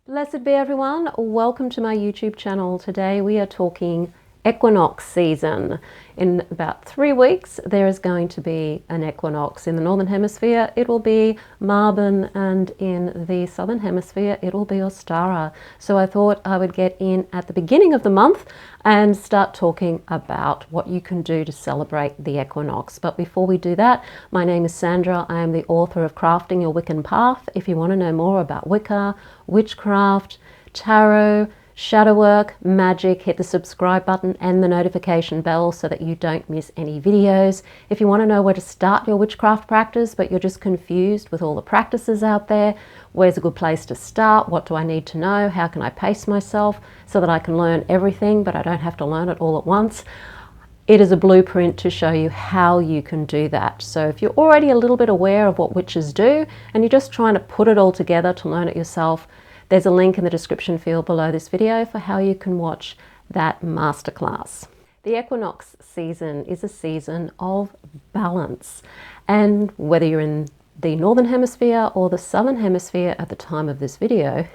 Blessed be everyone. Welcome to my YouTube channel. Today we are talking equinox season. In about 3 weeks there is going to be an equinox. In the Northern Hemisphere it will be Mabon, and in the Southern Hemisphere it will be Ostara. So I thought I would get in at the beginning of the month and start talking about what you can do to celebrate the equinox. But before we do that, my name is Sandra. I am the author of Crafting Your Wiccan Path. If you want to know more about Wicca, Witchcraft, Tarot, shadow work, magic, hit the subscribe button and the notification bell so that you don't miss any videos. If you want to know where to start your witchcraft practice but you're just confused with all the practices out there, where's a good place to start, what do I need to know, how can I pace myself so that I can learn everything but I don't have to learn it all at once, it is a blueprint to show you how you can do that. So if you're already a little bit aware of what witches do and you're just trying to put it all together to learn it yourself, there's a link in the description field below this video for how you can watch that masterclass. The equinox season is a season of balance, and whether you're in the Northern Hemisphere or the Southern Hemisphere at the time of this video,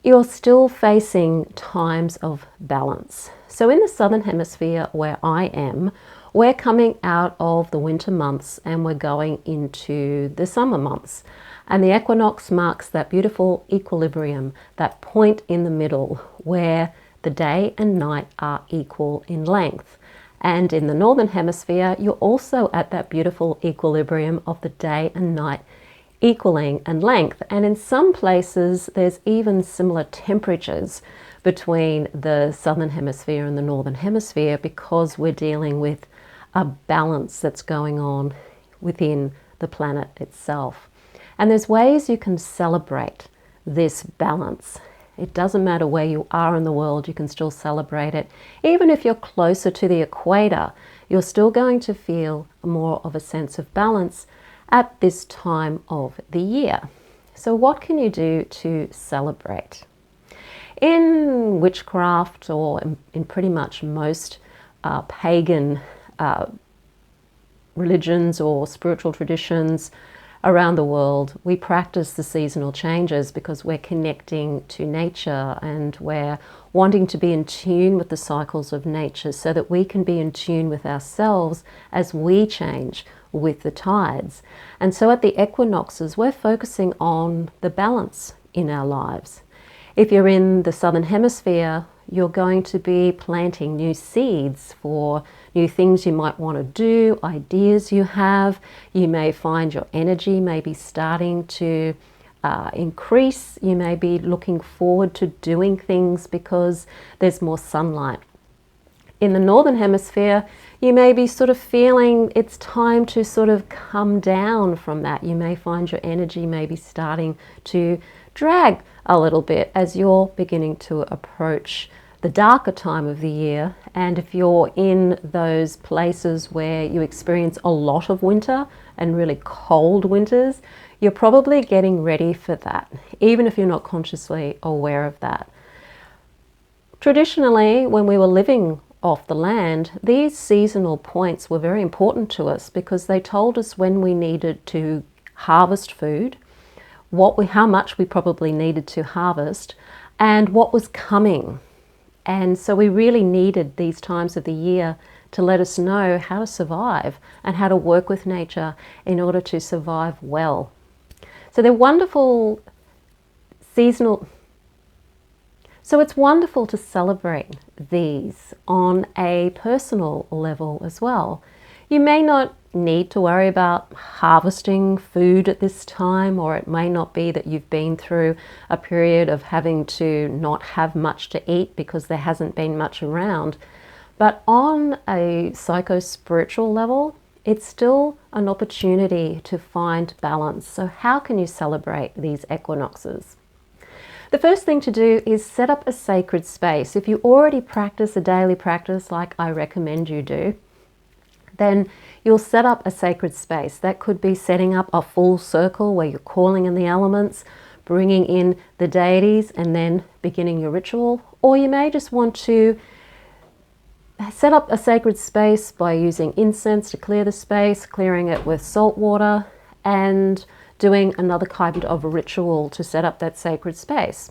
you're still facing times of balance. So in the Southern Hemisphere where I am, we're coming out of the winter months and we're going into the summer months. And the equinox marks that beautiful equilibrium, that point in the middle where the day and night are equal in length. And in the Northern Hemisphere, you're also at that beautiful equilibrium of the day and night equaling in length. And in some places, there's even similar temperatures between the Southern Hemisphere and the Northern Hemisphere because we're dealing with a balance that's going on within the planet itself. And there's ways you can celebrate this balance. It doesn't matter where you are in the world, you can still celebrate it. Even if you're closer to the equator, you're still going to feel more of a sense of balance at this time of the year. So what can you do to celebrate? In witchcraft, or in pretty much most pagan religions or spiritual traditions around the world, we practice the seasonal changes because we're connecting to nature and we're wanting to be in tune with the cycles of nature so that we can be in tune with ourselves as we change with the tides. And so at the equinoxes, we're focusing on the balance in our lives. If you're in the Southern Hemisphere, you're going to be planting new seeds for new things you might want to do, ideas you have. You may find your energy may be starting to increase. You may be looking forward to doing things because there's more sunlight. In the Northern Hemisphere, you may be sort of feeling it's time to sort of come down from that. You may find your energy may be starting to drag a little bit as you're beginning to approach the darker time of the year. And if you're in those places where you experience a lot of winter and really cold winters, you're probably getting ready for that, even if you're not consciously aware of that. Traditionally, when we were living off the land, these seasonal points were very important to us because they told us when we needed to harvest food, how much we probably needed to harvest, and what was coming. And so we really needed these times of the year to let us know how to survive and how to work with nature in order to survive well. So they're wonderful seasonal. So it's wonderful to celebrate these on a personal level as well. You may not need to worry about harvesting food at this time, or it may not be that you've been through a period of having to not have much to eat because there hasn't been much around. But on a psycho-spiritual level, it's still an opportunity to find balance. So how can you celebrate these equinoxes? The first thing to do is set up a sacred space. If you already practice a daily practice like I recommend you do, then you'll set up a sacred space. That could be setting up a full circle where you're calling in the elements, bringing in the deities, and then beginning your ritual. Or you may just want to set up a sacred space by using incense to clear the space, clearing it with salt water, and doing another kind of ritual to set up that sacred space.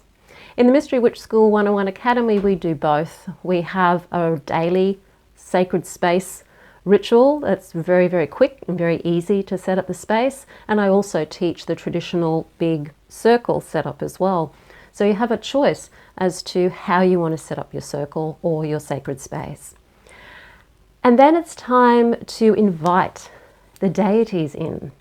In the Mystery Witch School 101 Academy, we do both. We have a daily sacred space ritual that's very, very quick and very easy to set up the space. And I also teach the traditional big circle setup as well. So you have a choice as to how you want to set up your circle or your sacred space. And then it's time to invite the deities in.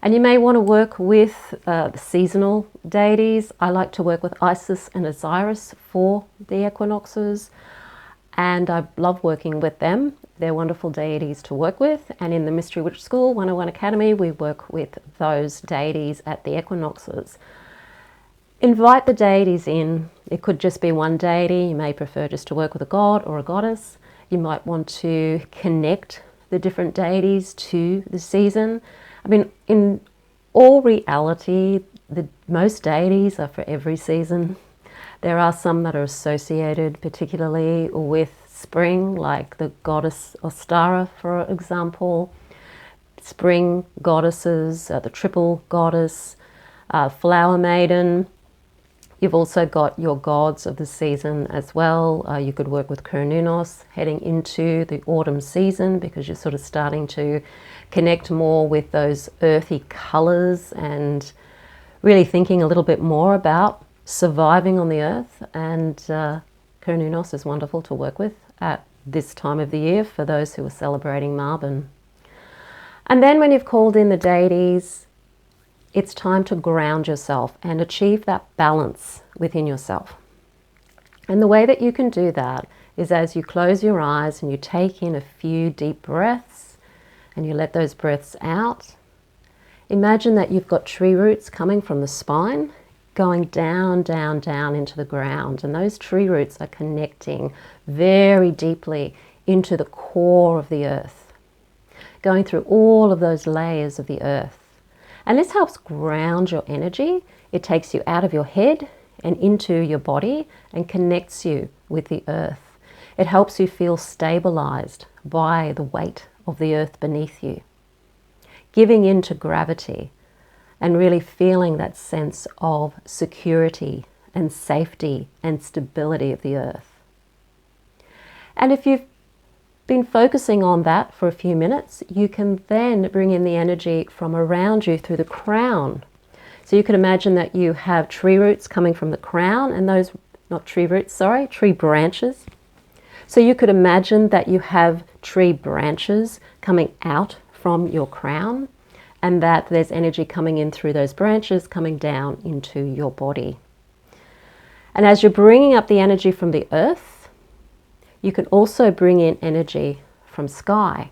And you may want to work with the seasonal deities. I like to work with Isis and Osiris for the equinoxes, and I love working with them. They're wonderful deities to work with. And in the Mystery Witch School 101 Academy, we work with those deities at the equinoxes. Invite the deities in. It could just be one deity. You may prefer just to work with a god or a goddess. You might want to connect the different deities to the season. I mean, in all reality, most deities are for every season. There are some that are associated particularly with spring, like the goddess Ostara, for example. Spring goddesses, the triple goddess, flower maiden. You've also got your gods of the season as well. You could work with Cernunnos heading into the autumn season, because you're sort of starting to connect more with those earthy colours and really thinking a little bit more about surviving on the earth. And Cernunnos is wonderful to work with at this time of the year for those who are celebrating Mabon. And then when you've called in the deities, it's time to ground yourself and achieve that balance within yourself. And the way that you can do that is as you close your eyes and you take in a few deep breaths and you let those breaths out. Imagine that you've got tree roots coming from the spine, going down, down, down into the ground. And those tree roots are connecting very deeply into the core of the earth, going through all of those layers of the earth. And this helps ground your energy. It takes you out of your head and into your body and connects you with the earth. It helps you feel stabilized by the weight of the earth beneath you, giving in to gravity and really feeling that sense of security and safety and stability of the earth. And if you've been focusing on that for a few minutes, you can then bring in the energy from around you through the crown. So you can imagine that you have tree roots coming from the crown, and those, not tree roots, sorry, tree branches. So you could imagine that you have tree branches coming out from your crown, and that there's energy coming in through those branches, coming down into your body. And as you're bringing up the energy from the earth, you can also bring in energy from sky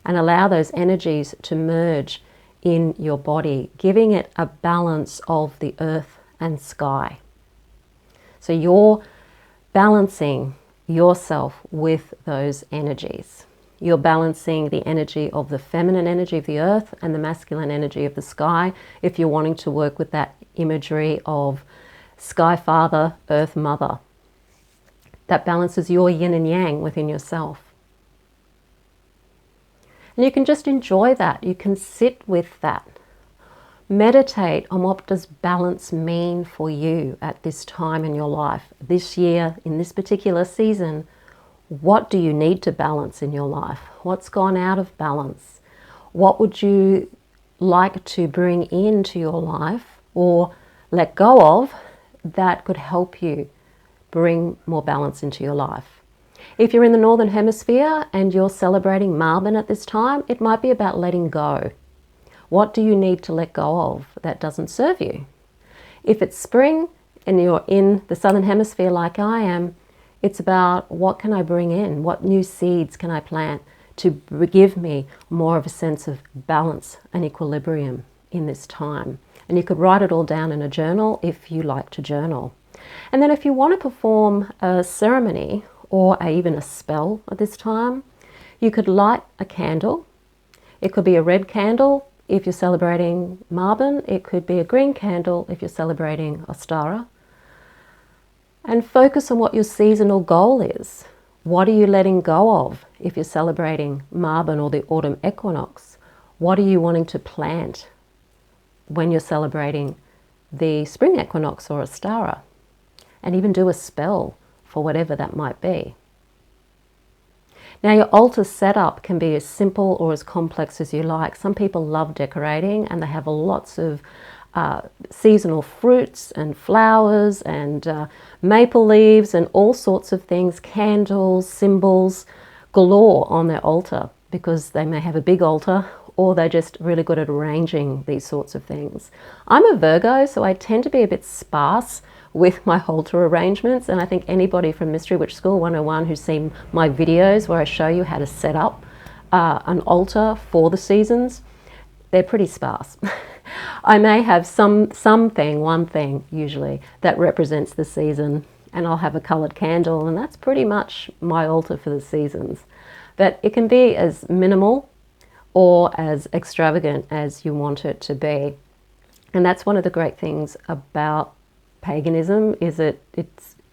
and allow those energies to merge in your body, giving it a balance of the earth and sky. So you're balancing yourself with those energies. You're balancing the energy of the feminine energy of the earth and the masculine energy of the sky, if you're wanting to work with that imagery of Sky Father, Earth Mother. That balances your yin and yang within yourself. And you can just enjoy that. You can sit with that. Meditate on what does balance mean for you at this time in your life. This year, in this particular season, what do you need to balance in your life? What's gone out of balance? What would you like to bring into your life or let go of that could help you bring more balance into your life? If you're in the Northern Hemisphere and you're celebrating Mabon at this time, it might be about letting go. What do you need to let go of that doesn't serve you? If it's spring and you're in the Southern Hemisphere like I am, it's about what can I bring in? What new seeds can I plant to give me more of a sense of balance and equilibrium in this time? And you could write it all down in a journal if you like to journal. And then if you want to perform a ceremony or even a spell at this time, you could light a candle. It could be a red candle if you're celebrating Mabon. It could be a green candle if you're celebrating Ostara. And focus on what your seasonal goal is. What are you letting go of if you're celebrating Mabon or the autumn equinox? What are you wanting to plant when you're celebrating the spring equinox or Ostara, and even do a spell for whatever that might be. Now, your altar setup can be as simple or as complex as you like. Some people love decorating and they have lots of seasonal fruits and flowers and maple leaves and all sorts of things, candles, symbols, galore on their altar, because they may have a big altar or they're just really good at arranging these sorts of things. I'm a Virgo, so I tend to be a bit sparse with my altar arrangements, and I think anybody from Mystery Witch School 101 who's seen my videos where I show you how to set up an altar for the seasons, they're pretty sparse. I may have one thing usually that represents the season, and I'll have a coloured candle, and that's pretty much my altar for the seasons. But it can be as minimal or as extravagant as you want it to be. And that's one of the great things about paganism, is it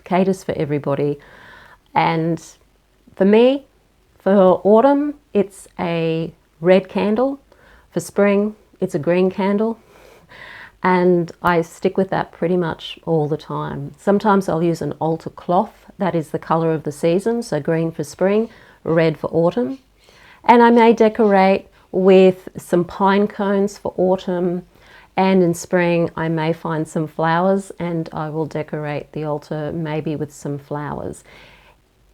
caters for everybody. And for me, for autumn, it's a red candle. For spring, it's a green candle. And I stick with that pretty much all the time. Sometimes I'll use an altar cloth that is the colour of the season, so green for spring, red for autumn. And I may decorate with some pine cones for autumn, and in spring I may find some flowers and I will decorate the altar maybe with some flowers.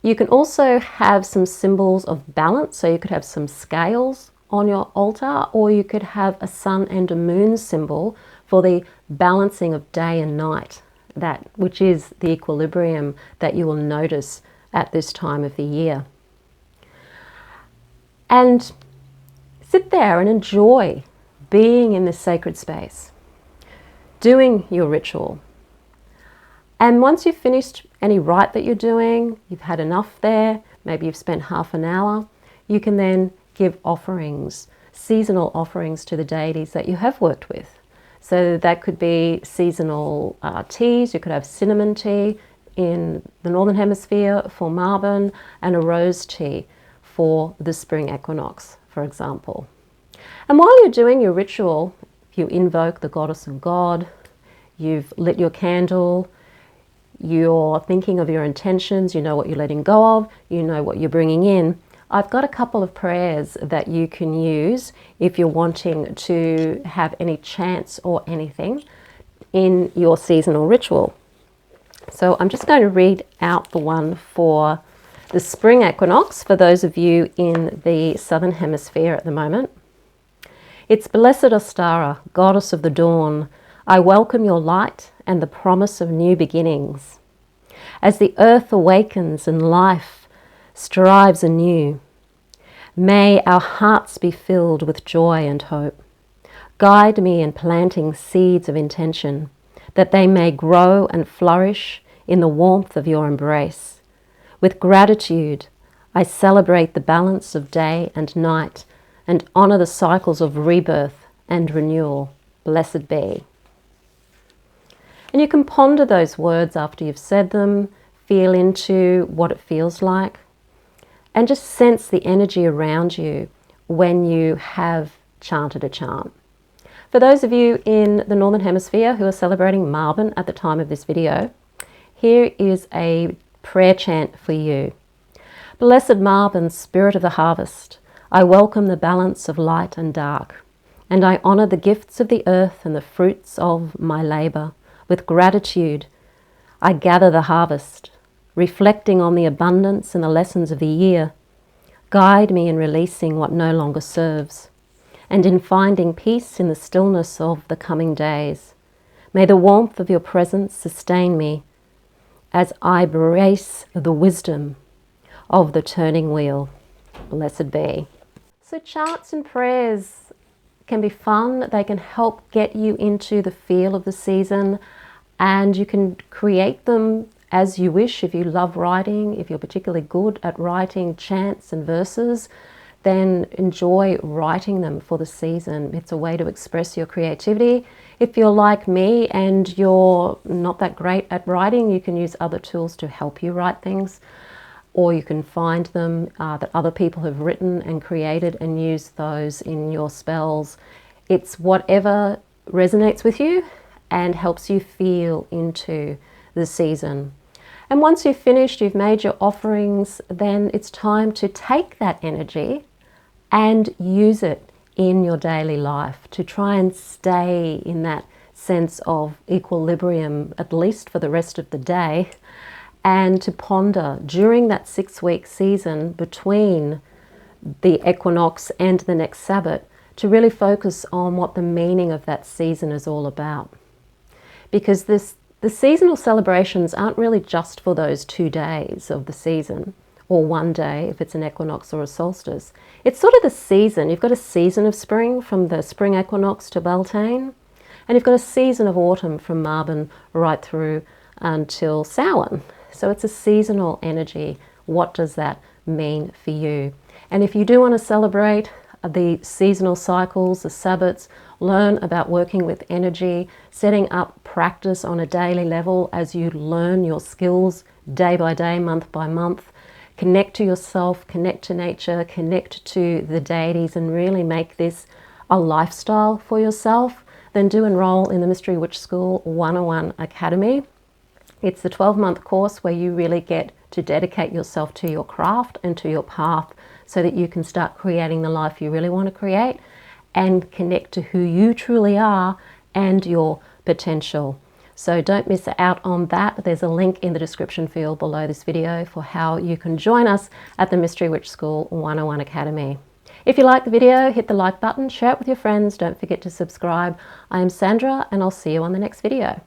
You can also have some symbols of balance, so you could have some scales on your altar, or you could have a sun and a moon symbol for the balancing of day and night, which is the equilibrium that you will notice at this time of the year. And sit there and enjoy being in this sacred space, doing your ritual. And once you've finished any rite that you're doing, you've had enough there, maybe you've spent half an hour, you can then give offerings, seasonal offerings to the deities that you have worked with. So that could be seasonal teas. You could have cinnamon tea in the Northern Hemisphere for Mabon, and a rose tea for the spring equinox, for example. And while you're doing your ritual, you invoke the goddess and god, you've lit your candle, you're thinking of your intentions, you know what you're letting go of, you know what you're bringing in. I've got a couple of prayers that you can use if you're wanting to have any chants or anything in your seasonal ritual. So I'm just going to read out the one for the spring equinox for those of you in the Southern Hemisphere at the moment. It's Blessed Ostara, goddess of the dawn, I welcome your light and the promise of new beginnings. As the earth awakens and life strives anew, may our hearts be filled with joy and hope. Guide me in planting seeds of intention, that they may grow and flourish in the warmth of your embrace. With gratitude, I celebrate the balance of day and night and honour the cycles of rebirth and renewal. Blessed be. And you can ponder those words after you've said them, feel into what it feels like, and just sense the energy around you when you have chanted a chant. For those of you in the Northern Hemisphere who are celebrating Mabon at the time of this video, here is a prayer chant for you. Blessed Mabon, spirit of the harvest, I welcome the balance of light and dark, and I honour the gifts of the earth and the fruits of my labour. With gratitude, I gather the harvest, reflecting on the abundance and the lessons of the year. Guide me in releasing what no longer serves, and in finding peace in the stillness of the coming days. May the warmth of your presence sustain me as I embrace the wisdom of the turning wheel. Blessed be. So chants and prayers can be fun. They can help get you into the feel of the season, and you can create them as you wish. If you love writing, if you're particularly good at writing chants and verses, then enjoy writing them for the season. It's a way to express your creativity. If you're like me and you're not that great at writing, you can use other tools to help you write things, or you can find them that other people have written and created and use those in your spells. It's whatever resonates with you and helps you feel into the season. And once you've finished, you've made your offerings, then it's time to take that energy and use it in your daily life to try and stay in that sense of equilibrium, at least for the rest of the day, and to ponder during that 6-week season between the equinox and the next Sabbath, to really focus on what the meaning of that season is all about. Because the seasonal celebrations aren't really just for those 2 days of the season, or 1 day if it's an equinox or a solstice. It's sort of the season. You've got a season of spring from the spring equinox to Beltane, and you've got a season of autumn from Mabon right through until Samhain. So it's a seasonal energy. What does that mean for you? And if you do want to celebrate the seasonal cycles, the Sabbats, learn about working with energy, setting up practice on a daily level as you learn your skills day by day, month by month, connect to yourself, connect to nature, connect to the deities, and really make this a lifestyle for yourself, then do enroll in the Mystery Witch School 101 Academy. It's the 12-month course where you really get to dedicate yourself to your craft and to your path so that you can start creating the life you really want to create and connect to who you truly are and your potential. So don't miss out on that. There's a link in the description field below this video for how you can join us at the Mystery Witch School 101 Academy. If you like the video, hit the like button, share it with your friends. Don't forget to subscribe. I am Sandra, and I'll see you on the next video.